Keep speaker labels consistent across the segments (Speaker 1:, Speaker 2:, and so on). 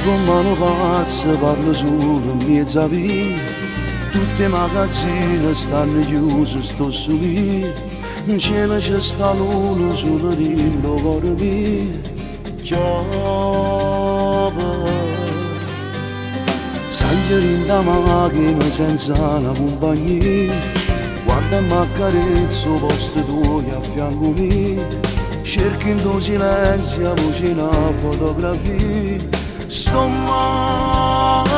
Speaker 1: con mano pazza parlo solo in mezzo a via, tutte le magazzine stanno chiuse, sto su lì, in cielo c'è sta l'uno solo rillo cuore mio, chiove. Sangre in da macchina senza una compagnia, quando mi accarezzo posto tuoi a fianco mio, cerchi in tuo silenzio voce una fotografia, sto male.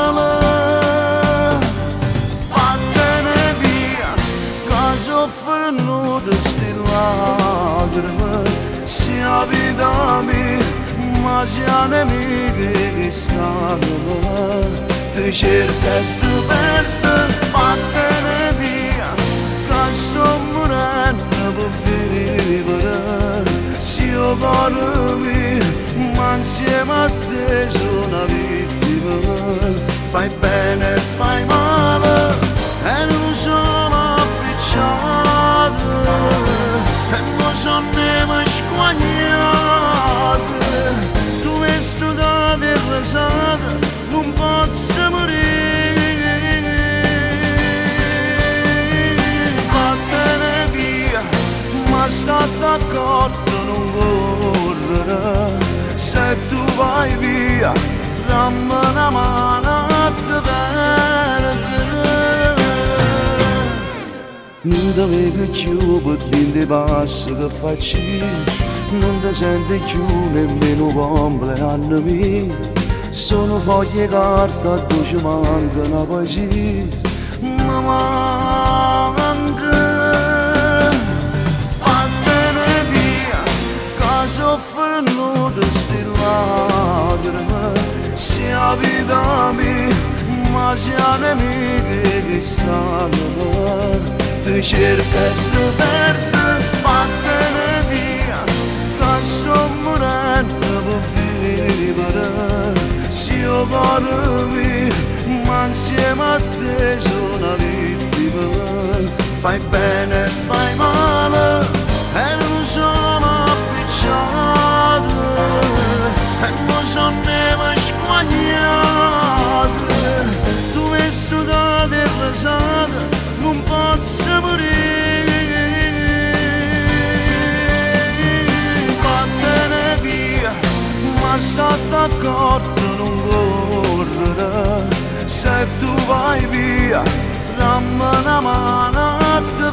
Speaker 1: Vattene via, che soffrono di ste lacrime, sia vita mia, ma sia nemiche che stanno. Ti cerca e ti perde, vattene via, che sto morendo per vivere. Se io cuore mio, ma insieme a te sono una vittima. Fai bene e fai male, e non sono appicciato, e non sono nemmeno squagliato. Tu mi studate e pesate, non posso morire. Vattene via, ma sta d'accordo non correre. Se tu vai via, dammi una mano a te perdere. Non ti vedo più per dinte passi che faccio, non ti senti più nemmeno compleanno mio. Sono foglie e carta, dove ci manca una poesia, ma manca. Vattene via, che soffrono di ste lacrime, sia vita mia, ma sia nemiche che stanno. Ti cerca e ti perde, vattene via, che sto morendo per vivere. Se io cuore mio, ma insieme a te sono una vittima. Fai bene e fai male, e non sono appicciato, e non sono nemmeno squagliato. Tu mi studate e pesate, non posso morire. Vattene via, ma sta d'accordo non correre. Se tu vai via, dammi una mano a te